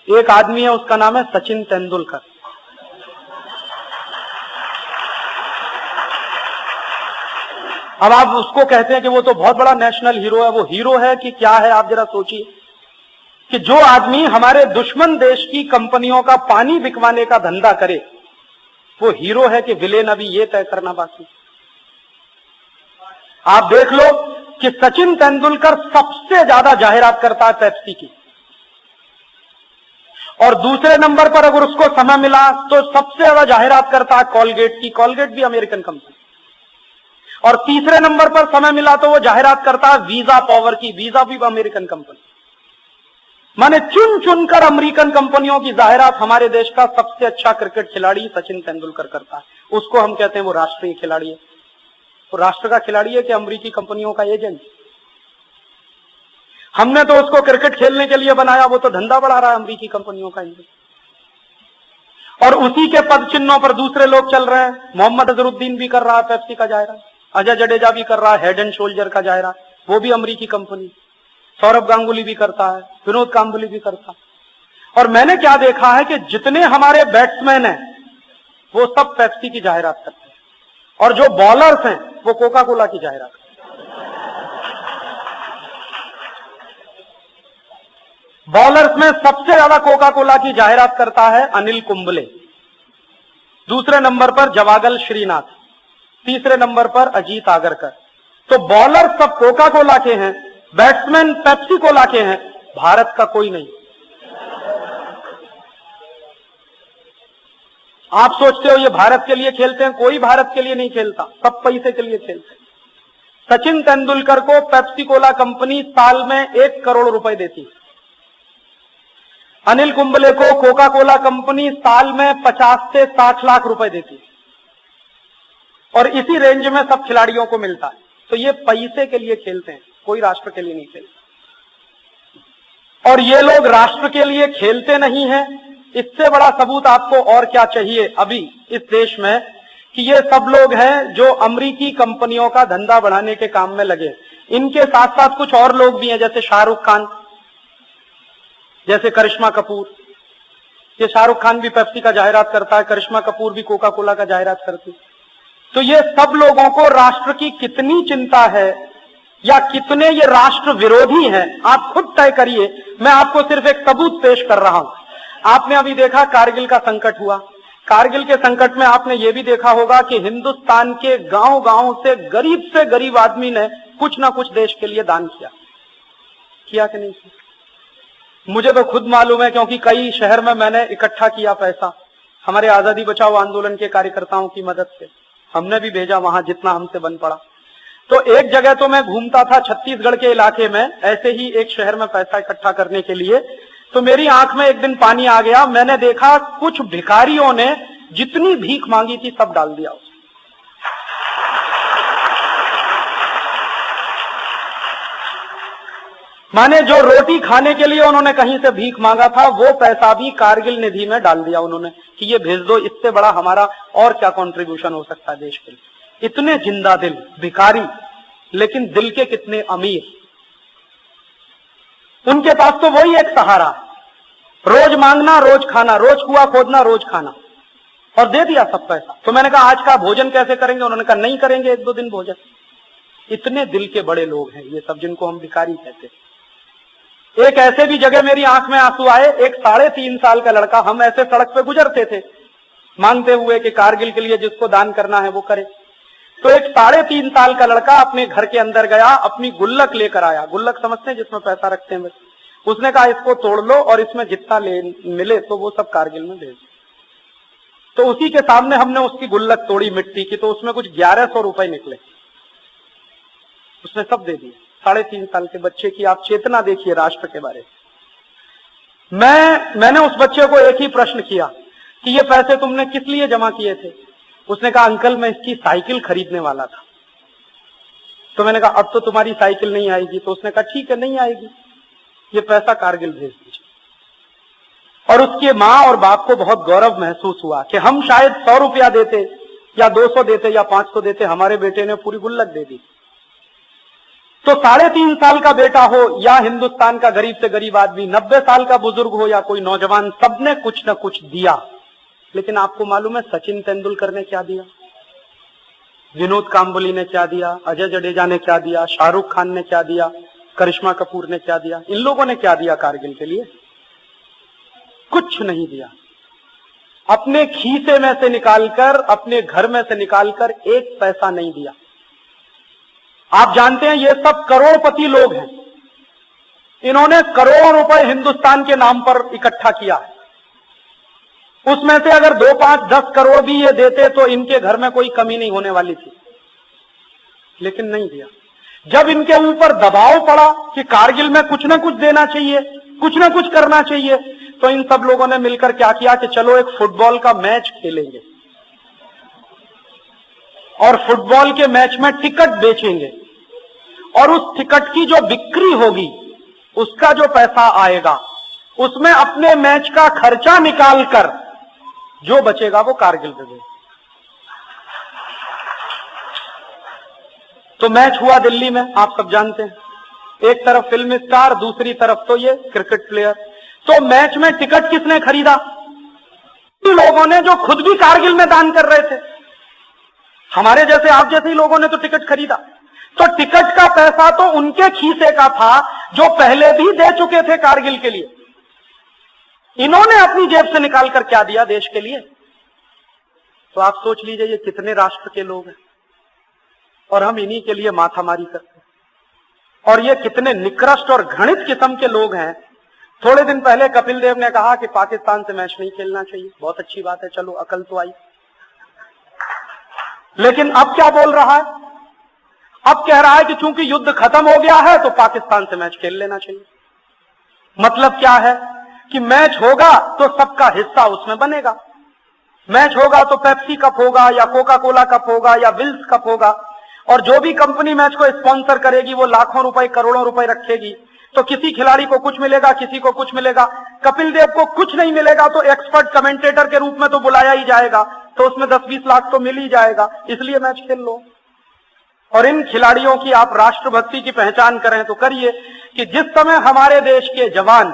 एक आदमी है, उसका नाम है सचिन तेंदुलकर। अब आप उसको कहते हैं कि वो तो बहुत बड़ा नेशनल हीरो है। वो हीरो है कि क्या है, आप जरा सोचिए कि जो आदमी हमारे दुश्मन देश की कंपनियों का पानी बिकवाने का धंधा करे, वो हीरो है कि विलेन, अभी ये तय करना बाकी। आप देख लो कि सचिन तेंदुलकर सबसे ज्यादा जाहिरात करता है पेप्सी की, और दूसरे नंबर पर अगर उसको समय मिला तो सबसे ज्यादा जाहिरात करता है कॉलगेट की। कॉलगेट भी अमेरिकन कंपनी। और तीसरे नंबर पर समय मिला तो वो जाहिरात करता है वीजा पावर की। वीजा भी अमेरिकन कंपनी। माने चुन चुनकर अमेरिकन कंपनियों की जाहिरात हमारे देश का सबसे अच्छा क्रिकेट खिलाड़ी सचिन तेंदुलकर करता है। उसको हम कहते हैं वो राष्ट्रीय खिलाड़ी है। वो राष्ट्र का खिलाड़ी है कि अमेरिकी कंपनियों का एजेंट? हमने तो उसको क्रिकेट खेलने के लिए बनाया, वो तो धंधा बढ़ा रहा है अमेरिकी कंपनियों का एजेंट। और उसी के पद चिन्हों पर दूसरे लोग चल रहे हैं। मोहम्मद अजहरुद्दीन भी कर रहा है पेप्सी का जाहिरात, अजय जडेजा भी कर रहा है हेड एंड शोल्डर का जाहिरात, वो भी अमेरिकी कंपनी। सौरभ गांगुली भी करता है, विनोद कांबली भी करता है। और मैंने क्या देखा है कि जितने हमारे बैट्समैन हैं वो सब पेप्सी की जाहिरात करते हैं, और जो बॉलर्स हैं वो कोका कोला की जाहिरात करते हैं। बॉलर्स में सबसे ज्यादा कोका कोला की जाहिरात करता है अनिल कुंबले, दूसरे नंबर पर जवागल श्रीनाथ, तीसरे नंबर पर अजीत आगरकर। तो बॉलर सब कोका कोला के हैं, बैट्समैन पेप्सी कोला के हैं, भारत का कोई नहीं। आप सोचते हो ये भारत के लिए खेलते हैं? कोई भारत के लिए नहीं खेलता, सब पैसे के लिए खेलते हैं। सचिन तेंदुलकर को पेप्सी कोला कंपनी साल में 1 करोड़ रुपए देती है। अनिल कुंबले को कोका कोला कंपनी साल में 50 से 60 लाख रुपए देती है, और इसी रेंज में सब खिलाड़ियों को मिलता है। तो ये पैसे के लिए खेलते हैं, कोई राष्ट्र के लिए नहीं खेलते। और ये लोग राष्ट्र के लिए खेलते नहीं हैं, इससे बड़ा सबूत आपको और क्या चाहिए अभी इस देश में कि ये सब लोग हैं जो अमेरिकी कंपनियों का धंधा बढ़ाने के काम में लगे। इनके साथ साथ कुछ और लोग भी हैं, जैसे शाहरुख खान, जैसे करिश्मा कपूर। ये शाहरुख खान भी पेप्सी का जाहिरात करता है, करिश्मा कपूर भी कोका कोला का जाहिरात करती है। तो ये सब लोगों को राष्ट्र की कितनी चिंता है या कितने ये राष्ट्र विरोधी हैं, आप खुद तय करिए। मैं आपको सिर्फ एक सबूत पेश कर रहा हूं। आपने अभी देखा कारगिल का संकट हुआ। कारगिल के संकट में आपने ये भी देखा होगा कि हिंदुस्तान के गांव-गांव से गरीब आदमी ने कुछ ना कुछ देश के लिए दान किया कि नहीं किया? मुझे तो खुद मालूम है, क्योंकि कई शहर में मैंने इकट्ठा किया पैसा हमारे आजादी बचाओ आंदोलन के कार्यकर्ताओं की मदद से। हमने भी भेजा वहां जितना हमसे बन पड़ा। तो एक जगह तो मैं घूमता था छत्तीसगढ़ के इलाके में, ऐसे ही एक शहर में पैसा इकट्ठा करने के लिए। तो मेरी आंख में एक दिन पानी आ गया। मैंने देखा कुछ भिखारियों ने जितनी भीख मांगी थी सब डाल दिया उसने। माने जो रोटी खाने के लिए उन्होंने कहीं से भीख मांगा था, वो पैसा भी कारगिल निधि में डाल दिया उन्होंने कि ये भेज दो। इससे बड़ा हमारा और क्या कंट्रीब्यूशन हो सकता है देश के लिए। इतने जिंदा दिल भिखारी, लेकिन दिल के कितने अमीर। उनके पास तो वही एक सहारा, रोज मांगना रोज खाना, रोज कुआं खोदना रोज खाना, और दे दिया सब पैसा। तो मैंने कहा आज का भोजन कैसे करेंगे? उन्होंने कहा नहीं करेंगे 1-2 दिन भोजन। इतने दिल के बड़े लोग हैं ये सब, जिनको हम भिखारी कहते हैं। एक ऐसे भी जगह मेरी आंख में आंसू आए। एक 3.5 साल का लड़का, हम ऐसे सड़क पे गुजरते थे मांगते हुए कि कारगिल के लिए जिसको दान करना है वो करे। तो एक 3.5 साल का लड़का अपने घर के अंदर गया, अपनी गुल्लक लेकर आया। गुल्लक समझते हैं जिसमें पैसा रखते हैं? उसने कहा इसको तोड़ लो और इसमें जितना मिले तो वो सब कारगिल में भेज। तो उसी के सामने हमने उसकी गुल्लक तोड़ी मिट्टी की, तो उसमें कुछ 1100 रुपए निकले। उसने सब दे दिए। 3.5 साल के बच्चे की आप चेतना देखिए राष्ट्र के बारे में। मैंने उस बच्चे को एक ही प्रश्न किया कि ये पैसे तुमने किस लिए जमा किए थे? उसने कहा अंकल मैं इसकी साइकिल खरीदने वाला था। तो मैंने कहा अब तो तुम्हारी साइकिल नहीं आएगी। तो उसने कहा ठीक है नहीं आएगी, ये पैसा कारगिल भेज दीजिए। और उसके माँ और बाप को बहुत गौरव महसूस हुआ कि हम शायद 100 रुपया देते या 200 देते या 500 देते, हमारे बेटे ने पूरी गुल्लक दे दी। तो 3.5 साल का बेटा हो या हिंदुस्तान का गरीब से गरीब आदमी, 90 साल का बुजुर्ग हो या कोई नौजवान, सबने कुछ न कुछ दिया। लेकिन आपको मालूम है सचिन तेंदुलकर ने क्या दिया, विनोद कांबली ने क्या दिया, अजय जडेजा ने क्या दिया, शाहरुख खान ने क्या दिया, करिश्मा कपूर ने क्या दिया? इन लोगों ने क्या दिया कारगिल के लिए? कुछ नहीं दिया। अपने खीसे में से निकालकर, अपने घर में से निकालकर 1 पैसा नहीं दिया। आप जानते हैं ये सब करोड़पति लोग हैं, इन्होंने करोड़ों रुपए हिंदुस्तान के नाम पर इकट्ठा किया है। उसमें से अगर 2, 5, 10 करोड़ भी ये देते तो इनके घर में कोई कमी नहीं होने वाली थी, लेकिन नहीं दिया। जब इनके ऊपर दबाव पड़ा कि कारगिल में कुछ ना कुछ देना चाहिए, कुछ ना कुछ करना चाहिए, तो इन सब लोगों ने मिलकर क्या किया कि चलो एक फुटबॉल का मैच खेलेंगे और फुटबॉल के मैच में टिकट बेचेंगे और उस टिकट की जो बिक्री होगी उसका जो पैसा आएगा उसमें अपने मैच का खर्चा निकालकर जो बचेगा वो कारगिल पे देंगे। तो मैच हुआ दिल्ली में, आप सब जानते हैं, एक तरफ फिल्म स्टार, दूसरी तरफ तो ये क्रिकेट प्लेयर। तो मैच में टिकट किसने खरीदा? लोगों ने जो खुद भी कारगिल में दान कर रहे थे। हमारे जैसे आप जैसे ही लोगों ने तो टिकट खरीदा। तो टिकट का पैसा तो उनके खीसे का था जो पहले भी दे चुके थे कारगिल के लिए। इन्होंने अपनी जेब से निकालकर क्या दिया देश के लिए? तो आप सोच लीजिए ये कितने राष्ट्र के लोग हैं और हम इन्हीं के लिए माथामारी करते हैं। और ये कितने निकृष्ट और घृणित किस्म के लोग हैं। थोड़े दिन पहले कपिल देव ने कहा कि पाकिस्तान से मैच नहीं खेलना चाहिए। बहुत अच्छी बात है, चलो अकल तो आई। लेकिन अब क्या बोल रहा है? अब कह रहा है कि चूंकि युद्ध खत्म हो गया है तो पाकिस्तान से मैच खेल लेना चाहिए। मतलब क्या है कि मैच होगा तो सबका हिस्सा उसमें बनेगा। मैच होगा तो पेप्सी कप होगा या कोका कोला कप होगा या विल्स कप होगा, और जो भी कंपनी मैच को स्पॉन्सर करेगी वो लाखों रुपए, करोड़ों रुपए रखेगी। तो किसी खिलाड़ी को कुछ मिलेगा, किसी को कुछ मिलेगा। कपिल देव को कुछ नहीं मिलेगा तो एक्सपर्ट कमेंटेटर के रूप में तो बुलाया ही जाएगा, तो उसमें 10-20 लाख तो मिल ही जाएगा, इसलिए मैच खेल लो। और इन खिलाड़ियों की आप राष्ट्रभक्ति की पहचान करें तो करिए कि जिस समय हमारे देश के जवान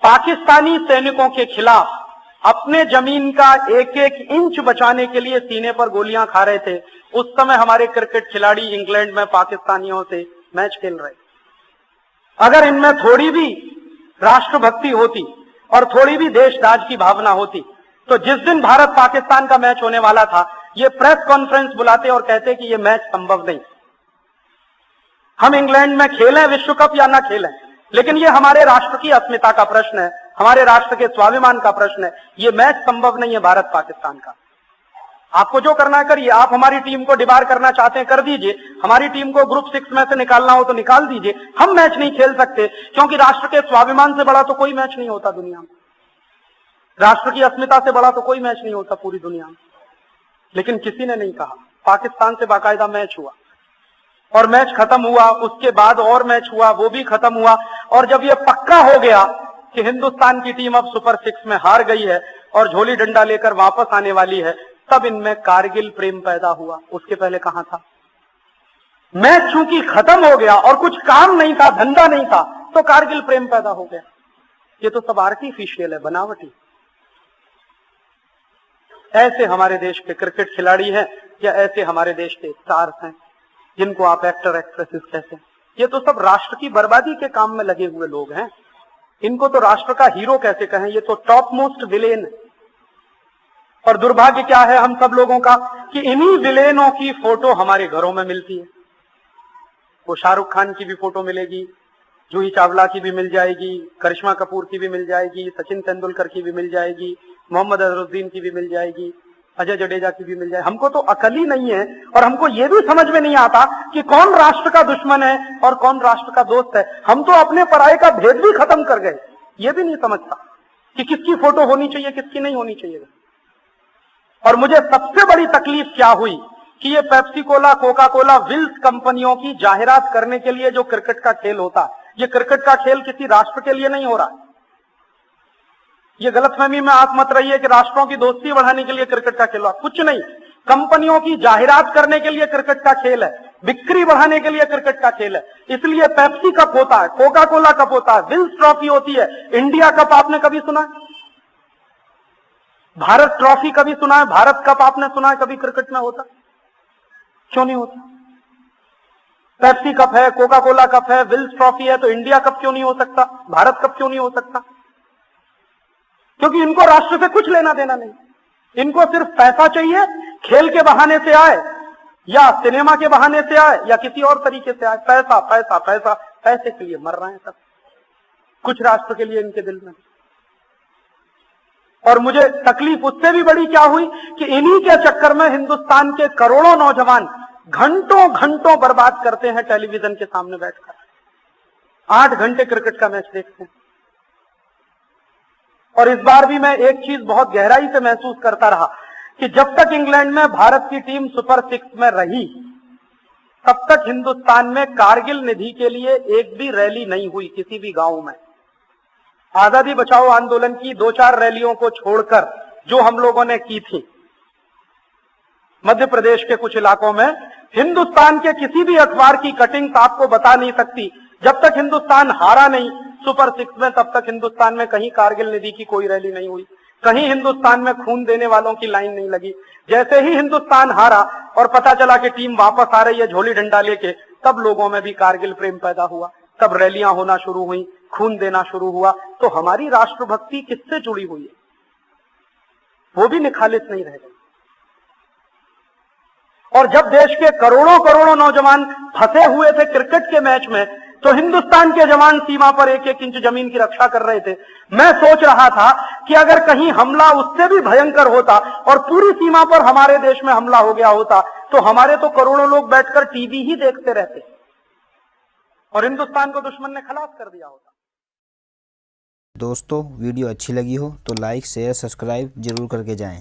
पाकिस्तानी सैनिकों के खिलाफ अपने जमीन का 1-1 इंच बचाने के लिए सीने पर गोलियां खा रहे थे, उस समय हमारे क्रिकेट खिलाड़ी इंग्लैंड में पाकिस्तानियों से मैच खेल रहे। अगर इनमें थोड़ी भी राष्ट्रभक्ति होती और थोड़ी भी देशराज की भावना होती तो जिस दिन भारत पाकिस्तान का मैच होने वाला था ये प्रेस कॉन्फ्रेंस बुलाते और कहते कि ये मैच संभव नहीं, हम इंग्लैंड में खेलें विश्व कप या ना खेलें, लेकिन ये हमारे राष्ट्र की अस्मिता का प्रश्न है, हमारे राष्ट्र के स्वाभिमान का प्रश्न है, ये मैच संभव नहीं है भारत पाकिस्तान का। आपको जो करना है करिए। आप हमारी टीम को डिबार करना चाहते हैं कर दीजिए, हमारी टीम को ग्रुप 6 में से निकालना हो तो निकाल दीजिए। हम मैच नहीं खेल सकते क्योंकि राष्ट्र के स्वाभिमान से बड़ा तो कोई मैच नहीं होता दुनिया में, राष्ट्र की अस्मिता से बड़ा तो कोई मैच नहीं होता पूरी दुनिया में। लेकिन किसी ने नहीं कहा। पाकिस्तान से बाकायदा मैच हुआ और मैच खत्म हुआ, उसके बाद और मैच हुआ, वो भी खत्म हुआ। और जब ये पक्का हो गया कि हिंदुस्तान की टीम अब सुपर 6 में हार गई है और झोली डंडा लेकर वापस आने वाली है, तब इनमें कारगिल प्रेम पैदा हुआ। उसके पहले कहां था? मैच चूंकि खत्म हो गया और कुछ काम नहीं था, धंधा नहीं था, तो कारगिल प्रेम पैदा हो गया। ये तो सब आर्टिफिशियल है, बनावटी। ऐसे हमारे देश के क्रिकेट खिलाड़ी हैं या ऐसे हमारे देश के स्टार्स हैं जिनको आप एक्टर एक्ट्रेसेस कहते हैं, ये तो सब राष्ट्र की बर्बादी के काम में लगे हुए लोग हैं। इनको तो राष्ट्र का हीरो कैसे कहें? ये तो टॉप मोस्ट विलेन है। और दुर्भाग्य क्या है हम सब लोगों का कि इन्हीं विलेनों की फोटो हमारे घरों में मिलती है। वो शाहरुख खान की भी फोटो मिलेगी, जूही चावला की भी मिल जाएगी, करिश्मा कपूर की भी मिल जाएगी, सचिन तेंदुलकर की भी मिल जाएगी, मोहम्मद अजहरुद्दीन की भी मिल जाएगी, अजय जडेजा की भी मिल जाएगी। हमको तो अकल ही नहीं है और हमको ये भी समझ में नहीं आता कि कौन राष्ट्र का दुश्मन है और कौन राष्ट्र का दोस्त है। हम तो अपने पराये का भेद भी खत्म कर गए। ये भी नहीं समझता कि किसकी फोटो होनी चाहिए, किसकी नहीं होनी चाहिए। और मुझे सबसे बड़ी तकलीफ क्या हुई कि ये Pepsi cola, Coca cola, Wills कंपनियों की जाहिरात करने के लिए जो क्रिकेट का खेल होता है, ये क्रिकेट का खेल किसी राष्ट्र के लिए नहीं हो रहा। ये गलतफहमी में आप मत रहिए कि राष्ट्रों की दोस्ती बढ़ाने के लिए क्रिकेट का खेल हो, कुछ नहीं। कंपनियों की जाहिरात करने के लिए क्रिकेट का खेल है। बिक्री बढ़ाने के लिए क्रिकेट का खेल है, इसलिए पेप्सी कप होता है, कोका कोला कप होता है, विल्स ट्रॉफी होती है, इंडिया कप आपने कभी सुना है? भारत ट्रॉफी कभी सुना है? भारत कप आपने सुना है कभी क्रिकेट में होता? क्यों नहीं होता? पेप्सी कप है, कोका कोला कप है, विल्स ट्रॉफी है, तो इंडिया कप क्यों नहीं हो सकता? भारत कप क्यों नहीं हो सकता? क्योंकि इनको राष्ट्र से कुछ लेना देना नहीं, इनको सिर्फ पैसा चाहिए, खेल के बहाने से आए या सिनेमा के बहाने से आए या किसी और तरीके से आए, पैसा पैसा पैसा, पैसे के लिए मर रहे हैं सब, कुछ राष्ट्र के लिए इनके दिल में। और मुझे तकलीफ उससे भी बड़ी क्या हुई कि इन्हीं के चक्कर में हिंदुस्तान के करोड़ों नौजवान घंटों घंटों बर्बाद करते हैं टेलीविजन के सामने बैठकर, 8 घंटे क्रिकेट का मैच देखते हैं। और इस बार भी मैं एक चीज बहुत गहराई से महसूस करता रहा कि जब तक इंग्लैंड में भारत की टीम सुपर 6 में रही, तब तक हिंदुस्तान में कारगिल निधि के लिए एक भी रैली नहीं हुई किसी भी गांव में। आजादी बचाओ आंदोलन की 2-4 रैलियों को छोड़कर जो हम लोगों ने की थी मध्य प्रदेश के कुछ इलाकों में, हिंदुस्तान के किसी भी अखबार की कटिंग आपको बता नहीं सकती, जब तक हिंदुस्तान हारा नहीं सुपर 6 में, तब तक हिंदुस्तान में कहीं कारगिल निधि की कोई रैली नहीं हुई, कहीं हिंदुस्तान में खून देने वालों की लाइन नहीं लगी। जैसे ही हिंदुस्तान हारा और पता चला कि टीम वापस आ रही है झोली डंडा लेके, तब लोगों में भी कारगिल प्रेम पैदा हुआ, तब रैलियां होना शुरू हुई, खून देना शुरू हुआ। तो हमारी राष्ट्रभक्ति किससे जुड़ी हुई है, वो भी निखालिस नहीं रह गई। और जब देश के करोड़ों करोड़ों नौजवान फंसे हुए थे क्रिकेट के मैच में, तो हिंदुस्तान के जवान सीमा पर 1-1 इंच जमीन की रक्षा कर रहे थे। मैं सोच रहा था कि अगर कहीं हमला उससे भी भयंकर होता और पूरी सीमा पर हमारे देश में हमला हो गया होता, तो हमारे तो करोड़ों लोग बैठकर टीवी ही देखते रहते और हिंदुस्तान को दुश्मन ने खलास कर दिया होता। दोस्तों वीडियो अच्छी लगी हो तो लाइक शेयर सब्सक्राइब जरूर करके जाएं।